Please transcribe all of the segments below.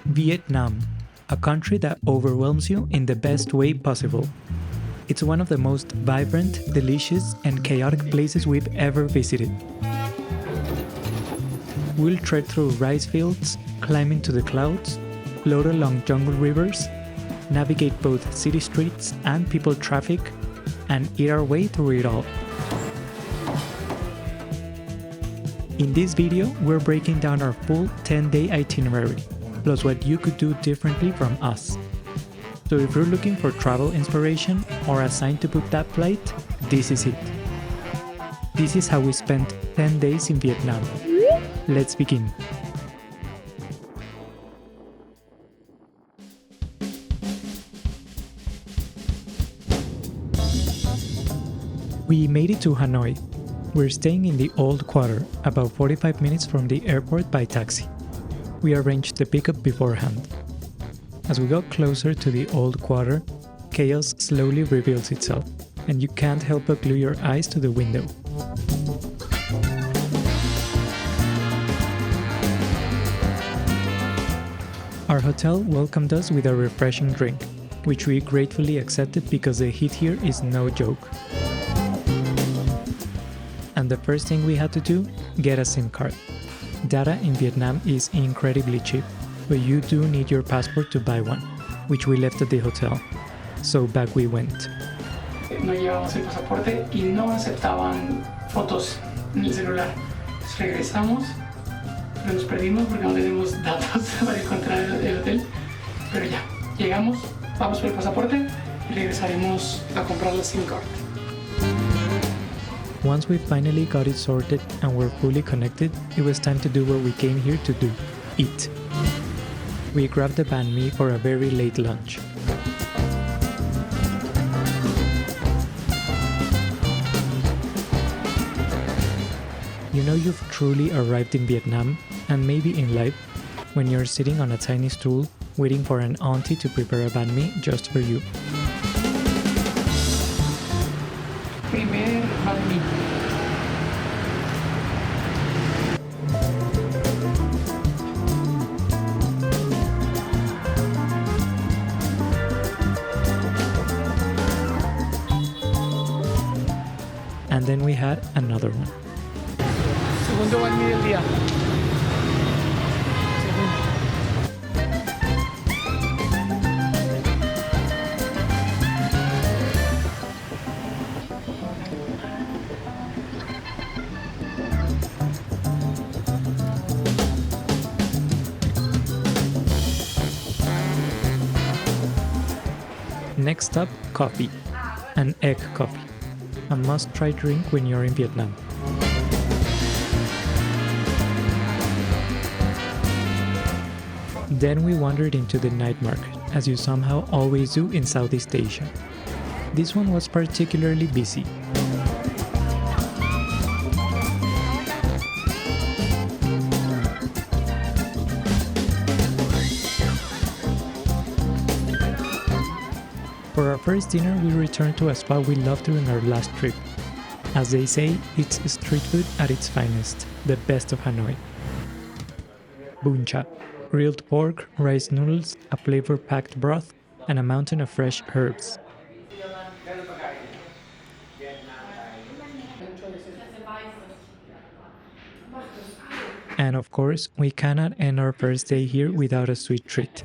Vietnam, a country that overwhelms you in the best way possible. It's one of the most vibrant, delicious, and chaotic places we've ever visited. We'll trek through rice fields, climb into the clouds, float along jungle rivers, navigate both city streets and people traffic, and eat our way through it all. In this video, we're breaking down our full 10-day itinerary, plus what you could do differently from us. So if you're looking for travel inspiration or a sign to book that flight, this is it. This is how we spent 10 days in Vietnam. Let's begin. We made it to Hanoi. We're staying in the Old Quarter, about 45 minutes from the airport by taxi. We arranged the pickup beforehand. As we got closer to the Old Quarter, chaos slowly reveals itself, and you can't help but glue your eyes to the window. Our hotel welcomed us with a refreshing drink, which we gratefully accepted because the heat here is no joke. And the first thing we had to do, get a SIM card. Data in Vietnam is incredibly cheap, but you do need your passport to buy one, which we left at the hotel. So back we went. No llevábamos el pasaporte y no aceptaban fotos en el celular. Entonces regresamos, pero nos perdimos porque no tenemos datos para encontrar el hotel. Pero ya, llegamos, vamos por el pasaporte y regresaremos a comprar la SIM card. Once we finally got it sorted and were fully connected, it was time to do what we came here to do, eat. We grabbed the banh mi for a very late lunch. You know you've truly arrived in Vietnam, and maybe in life, when you're sitting on a tiny stool waiting for an auntie to prepare a banh mi just for you. Primer banh mi. And then we had another one. Segundo banh mi del día. Next up, coffee. An egg coffee. A must-try drink when you're in Vietnam. Then we wandered into the night market, as you somehow always do in Southeast Asia. This one was particularly busy. For our first dinner, we returned to a spot we loved during our last trip. As they say, it's street food at its finest, the best of Hanoi. Bún Chả, grilled pork, rice noodles, a flavor-packed broth, and a mountain of fresh herbs. And of course, we cannot end our first day here without a sweet treat.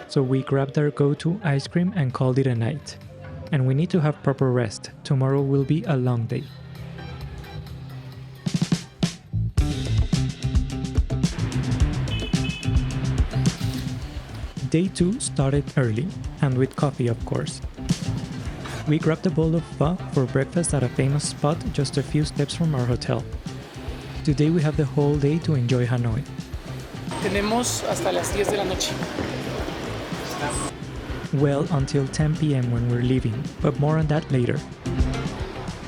So we grabbed our go-to ice cream and called it a night. And we need to have proper rest. Tomorrow will be a long day. Day 2 started early, and with coffee of course. We grabbed a bowl of pho for breakfast at a famous spot just a few steps from our hotel. Today we have the whole day to enjoy Hanoi. Tenemos hasta las 10 de la noche. Well, until 10 p.m. when we're leaving, but more on that later.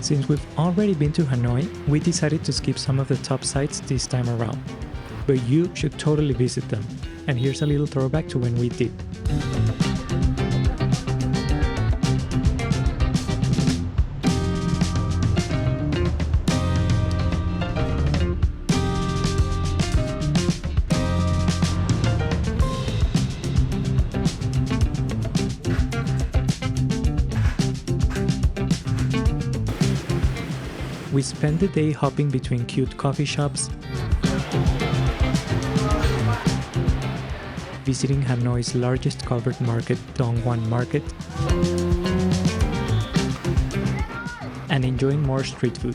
Since we've already been to Hanoi, we decided to skip some of the top sites this time around. But you should totally visit them. And here's a little throwback to when we did. We spent the day hopping between cute coffee shops, visiting Hanoi's largest covered market, Dongguan Market, and enjoying more street food.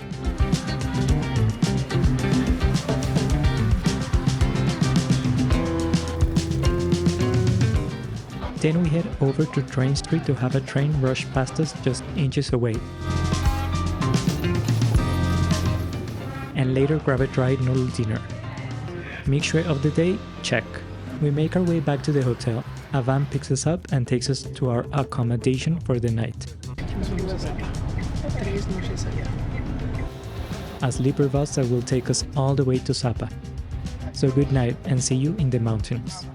Then we head over to Train Street to have a train rush past us just inches away. And later grab a dry noodle dinner. Mixture of the day? Check. We make our way back to the hotel. A van picks us up and takes us to our accommodation for the night. A sleeper bus that will take us all the way to Sapa. So good night and see you in the mountains.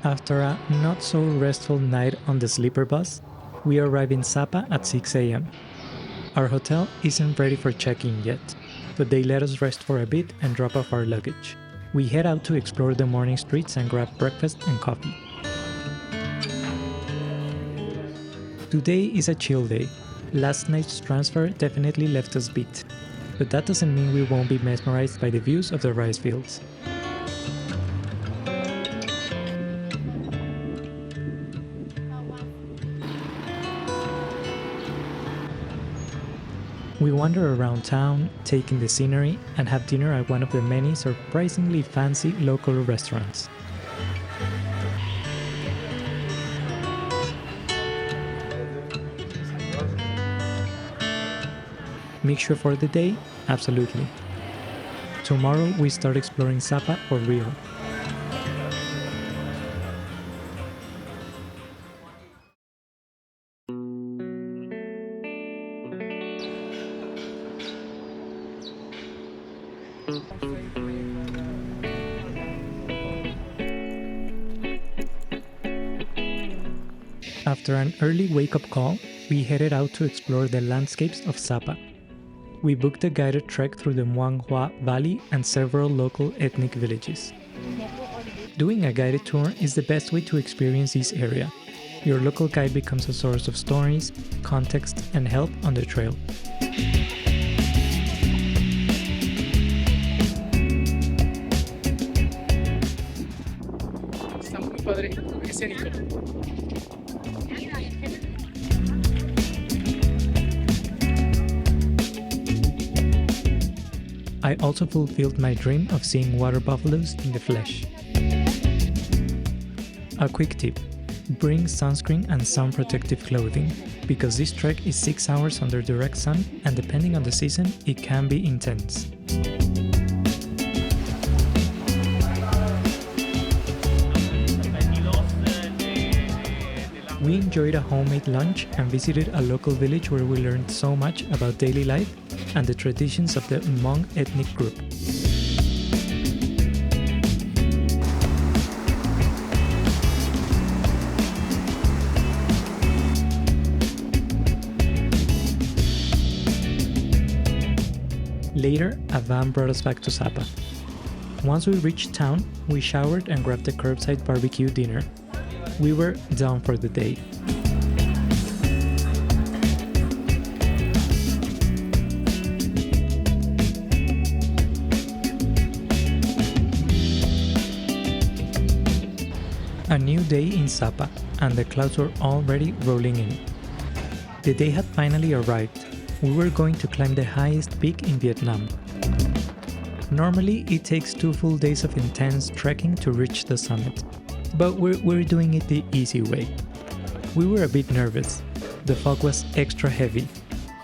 After a not so restful night on the sleeper bus, we arrive in Sapa at 6 a.m. Our hotel isn't ready for check-in yet, but they let us rest for a bit and drop off our luggage. We head out to explore the morning streets and grab breakfast and coffee. Today is a chill day. Last night's transfer definitely left us beat, but that doesn't mean we won't be mesmerized by the views of the rice fields. We wander around town, take in the scenery, and have dinner at one of the many surprisingly fancy local restaurants. Mixture for the day? Absolutely. Tomorrow we start exploring Sapa for real. After an early wake-up call, we headed out to explore the landscapes of Sapa. We booked a guided trek through the Muanghua Valley and several local ethnic villages. Doing a guided tour is the best way to experience this area. Your local guide becomes a source of stories, context, and help on the trail. Está muy padre, escénico. I also fulfilled my dream of seeing water buffaloes in the flesh. A quick tip: bring sunscreen and sun protective clothing, because this trek is 6 hours under direct sun and depending on the season, it can be intense. We enjoyed a homemade lunch and visited a local village where we learned so much about daily life and the traditions of the Hmong ethnic group. Later, a van brought us back to Sapa. Once we reached town, we showered and grabbed a curbside barbecue dinner. We were down for the day. A new day in Sapa, and the clouds were already rolling in. The day had finally arrived. We were going to climb the highest peak in Vietnam. Normally, it takes 2 full days of intense trekking to reach the summit, but we're doing it the easy way. We were a bit nervous. The fog was extra heavy,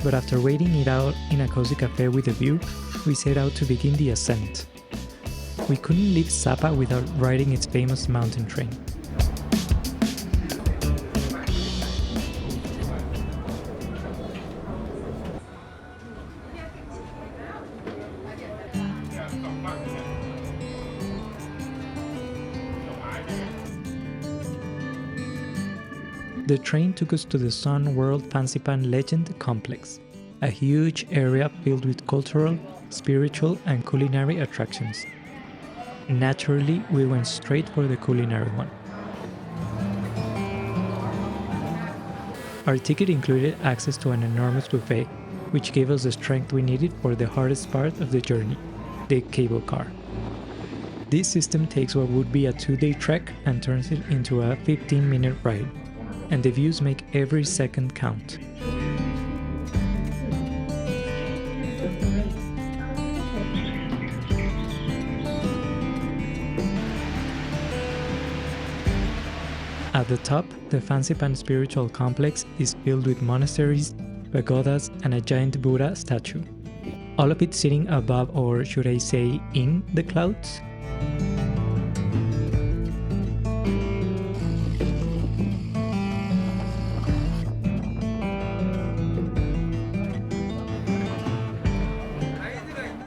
but after waiting it out in a cozy cafe with a view, we set out to begin the ascent. We couldn't leave Sapa without riding its famous mountain train. The train took us to the Sun World Fansipan Legend complex. a huge area filled with cultural, spiritual, and culinary attractions. Naturally, we went straight for the culinary one. Our ticket included access to an enormous buffet, which gave us the strength we needed for the hardest part of the journey, the cable car. This system takes what would be a 2-day trek and turns it into a 15-minute ride, and the views make every second count. At the top, the Fansipan spiritual complex is filled with monasteries, pagodas, and a giant Buddha statue. All of it sitting above, or should I say, in the clouds?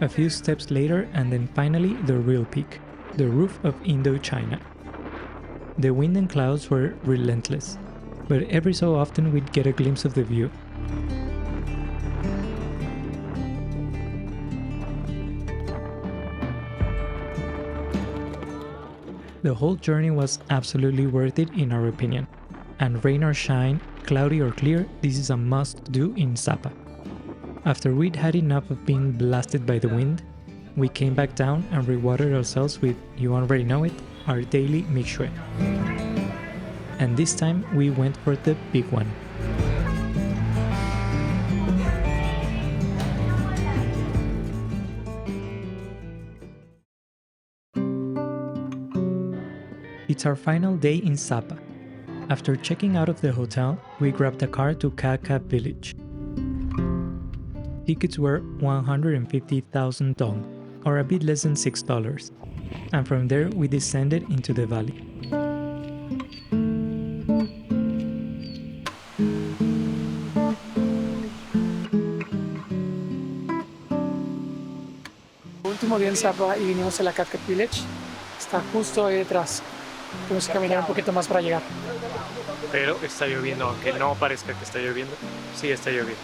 A few steps later, and then finally the real peak, the roof of Indochina. The wind and clouds were relentless, but every so often we'd get a glimpse of the view. The whole journey was absolutely worth it in our opinion, and rain or shine, cloudy or clear, this is a must-do in Sapa. After we'd had enough of being blasted by the wind, we came back down and rewarded ourselves with, you already know it, our daily mixue. And this time we went for the big one. It's our final day in Sapa. After checking out of the hotel, we grabbed a car to Kaka village. Tickets were 150,000 dong, or a bit less than $6, and from there we descended into the valley. Último día en Sapa y vinimos a la Cat Village. Está justo ahí detrás. Tenemos que caminar un poquito más para llegar. Pero está lloviendo, aunque no parezca que está lloviendo, sí está lloviendo.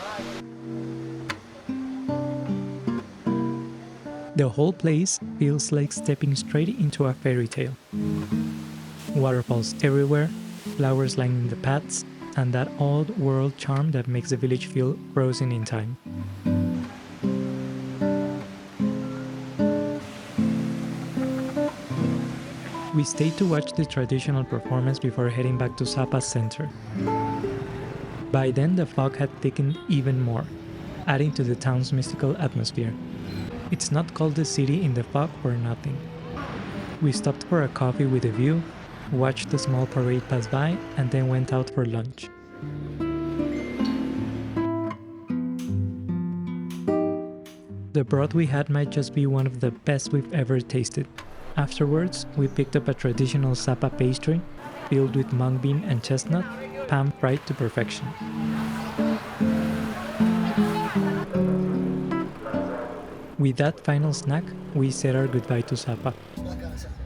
The whole place feels like stepping straight into a fairy tale. Waterfalls everywhere, flowers lining the paths, and that old world charm that makes the village feel frozen in time. We stayed to watch the traditional performance before heading back to Sapa Center. By then the fog had thickened even more, adding to the town's mystical atmosphere. It's not called the city in the fog for nothing. We stopped for a coffee with a view, watched the small parade pass by, and then went out for lunch. The broth we had might just be one of the best we've ever tasted. Afterwards, we picked up a traditional Sapa pastry filled with mung bean and chestnut, pan-fried to perfection. With that final snack, we said our goodbye to Sapa.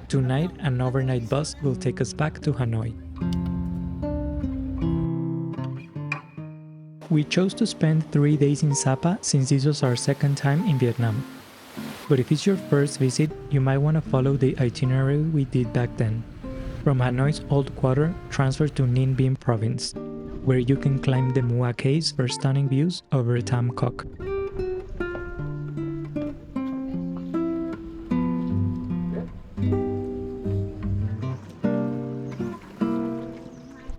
Tonight, an overnight bus will take us back to Hanoi. We chose to spend 3 days in Sapa since this was our second time in Vietnam. But if it's your first visit, you might want to follow the itinerary we did back then. From Hanoi's Old Quarter, transfer to Ninh Binh Province, where you can climb the Mua Caves for stunning views over Tam Coc.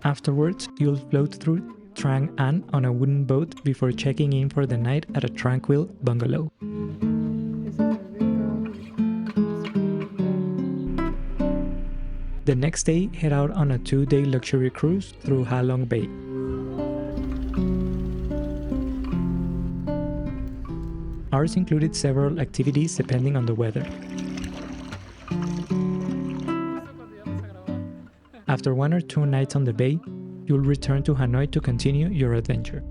Afterwards, you'll float through Trang An on a wooden boat before checking in for the night at a tranquil bungalow. The next day, head out on a 2-day luxury cruise through Ha Long Bay. Ours included several activities depending on the weather. After 1 or 2 nights on the bay, you'll return to Hanoi to continue your adventure.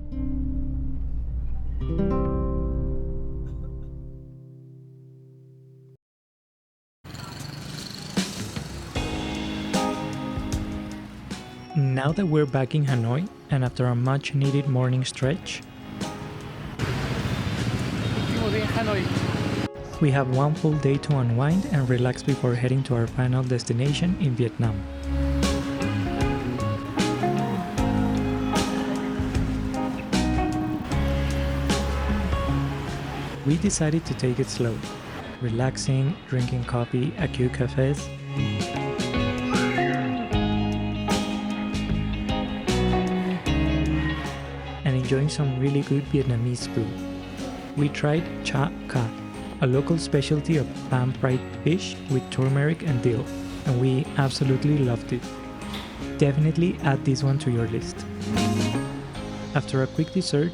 Now that we're back in Hanoi, and after a much-needed morning stretch, Hanoi. We have one full day to unwind and relax before heading to our final destination in Vietnam. We decided to take it slow, relaxing, drinking coffee at cute cafes, and enjoying some really good Vietnamese food. We tried cha ca, a local specialty of pan-fried fish with turmeric and dill, and we absolutely loved it. Definitely add this one to your list. After a quick dessert,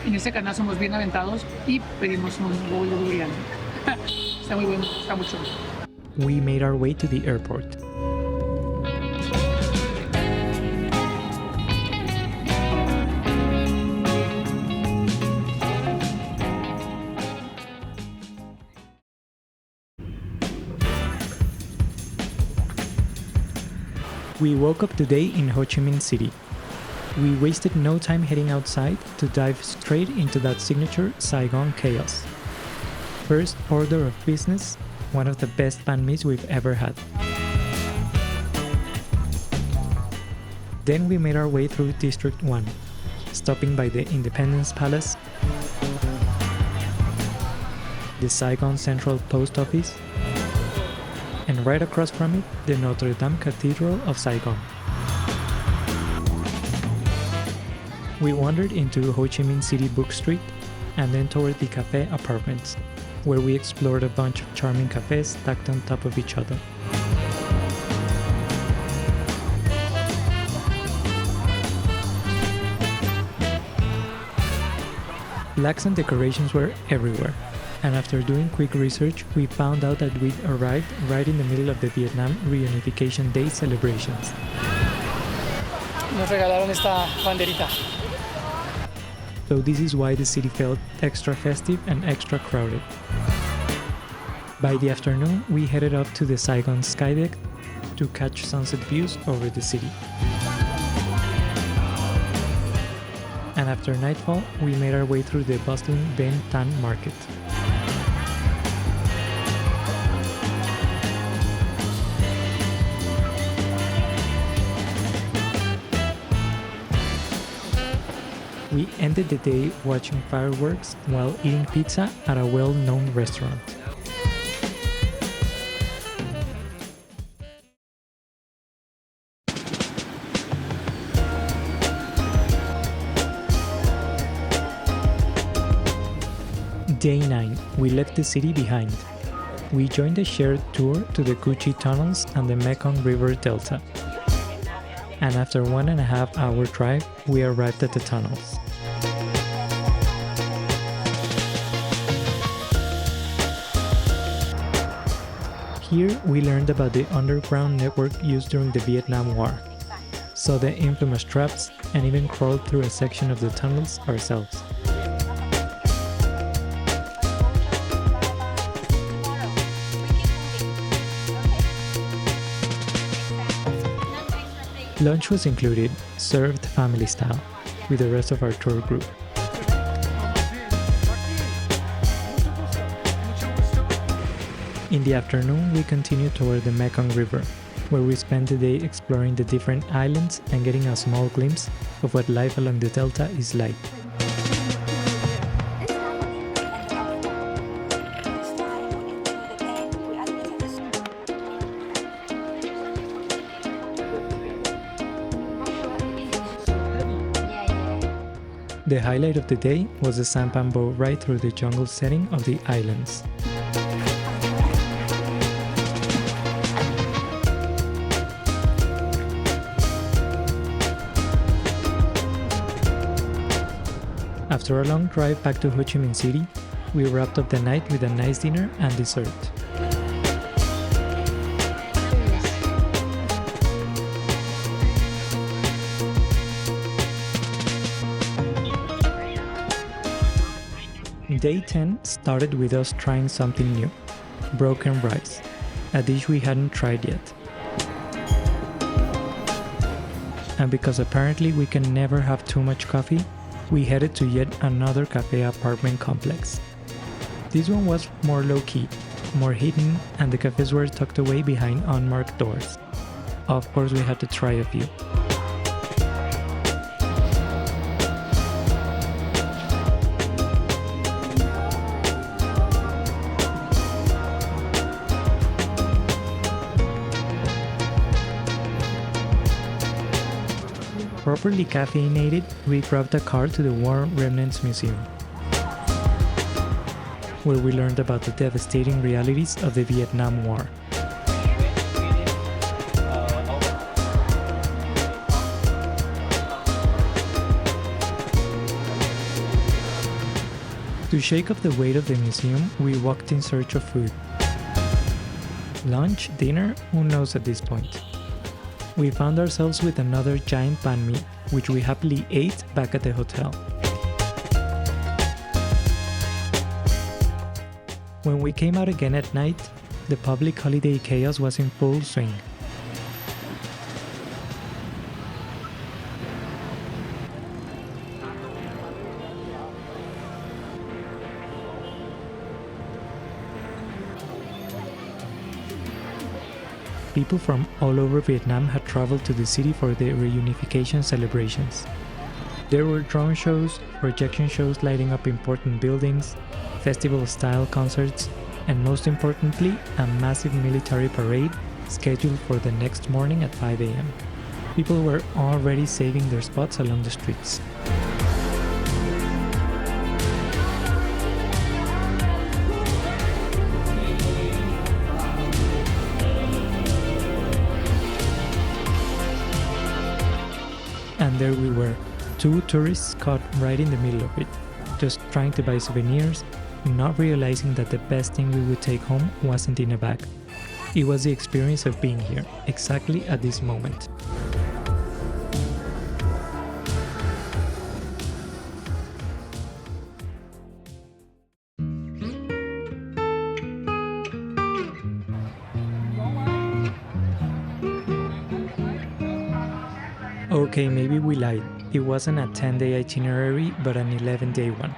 En este canal somos bien aventados y pedimos un bowl de durian. Está muy bueno, está mucho. we made our way to the airport. We woke up today in Ho Chi Minh City. We wasted no time heading outside to dive straight into that signature Saigon chaos. First order of business, one of the best banh mis we've ever had. Then we made our way through District 1, stopping by the Independence Palace, the Saigon Central Post Office, and right across from it, the Notre Dame Cathedral of Saigon. We wandered into Ho Chi Minh City Book Street and then toward the Cafe Apartments, where we explored a bunch of charming cafes stacked on top of each other. Flags and decorations were everywhere, and after doing quick research, we found out that we'd arrived right in the middle of the Vietnam Reunification Day celebrations. Nos regalaron esta banderita. So this is why the city felt extra festive and extra crowded. By the afternoon, we headed up to the Saigon Skydeck to catch sunset views over the city. And after nightfall, we made our way through the bustling Ben Thanh Market. We ended the day watching fireworks while eating pizza at a well-known restaurant. Day 9, we left the city behind. We joined a shared tour to the Cu Chi tunnels and the Mekong River Delta. And after 1.5 hour drive, we arrived at the tunnels. Here, we learned about the underground network used during the Vietnam War, saw the infamous traps, and even crawled through a section of the tunnels ourselves. Lunch was included, served family style, with the rest of our tour group. In the afternoon, we continued toward the Mekong River, where we spent the day exploring the different islands and getting a small glimpse of what life along the delta is like. The highlight of the day was the sampan boat ride through the jungle setting of the islands. After a long drive back to Ho Chi Minh City, we wrapped up the night with a nice dinner and dessert. Day 10 started with us trying something new, broken rice, a dish we hadn't tried yet. And because apparently we can never have too much coffee, we headed to yet another cafe apartment complex. This one was more low-key, more hidden, and the cafes were tucked away behind unmarked doors. Of course, we had to try a few. Properly caffeinated, we grabbed a car to the War Remnants Museum, where we learned about the devastating realities of the Vietnam War. To shake off the weight of the museum, we walked in search of food. Lunch, dinner, who knows at this point. We found ourselves with another giant banh mi, which we happily ate back at the hotel. When we came out again at night, the public holiday chaos was in full swing. People from all over Vietnam had traveled to the city for the reunification celebrations. There were drone shows, projection shows lighting up important buildings, festival-style concerts, and most importantly, a massive military parade scheduled for the next morning at 5 a.m. People were already saving their spots along the streets. And there we were, two tourists caught right in the middle of it, just trying to buy souvenirs, not realizing that the best thing we would take home wasn't in a bag. It was the experience of being here, exactly at this moment. Okay, maybe we lied. It wasn't a 10-day itinerary, but an 11-day one.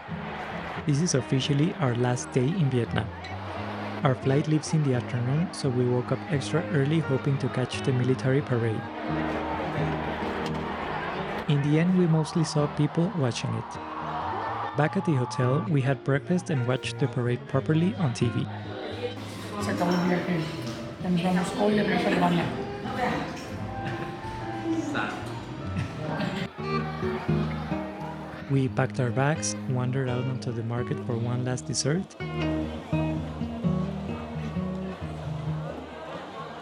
This is officially our last day in Vietnam. Our flight leaves in the afternoon, so we woke up extra early hoping to catch the military parade. In the end, we mostly saw people watching it. Back at the hotel, we had breakfast and watched the parade properly on TV. Se acabó el viaje. Ya nos vamos hoy de regreso a Alemania. We packed our bags, wandered out onto the market for one last dessert,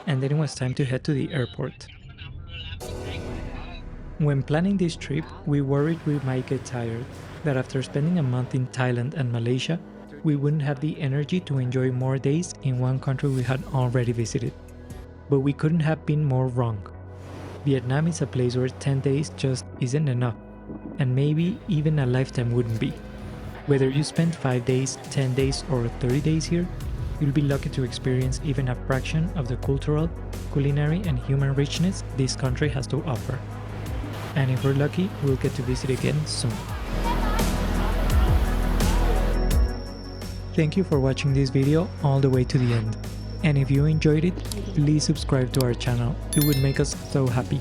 and then it was time to head to the airport. When planning this trip, we worried we might get tired, that after spending a month in Thailand and Malaysia, we wouldn't have the energy to enjoy more days in one country we had already visited. But we couldn't have been more wrong. Vietnam is a place where 10 days just isn't enough, and maybe even a lifetime wouldn't be. Whether you spend 5 days, 10 days, or 30 days here, you'll be lucky to experience even a fraction of the cultural, culinary, and human richness this country has to offer. And if we're lucky, we'll get to visit again soon. Thank you for watching this video all the way to the end. And if you enjoyed it, please subscribe to our channel. It would make us so happy.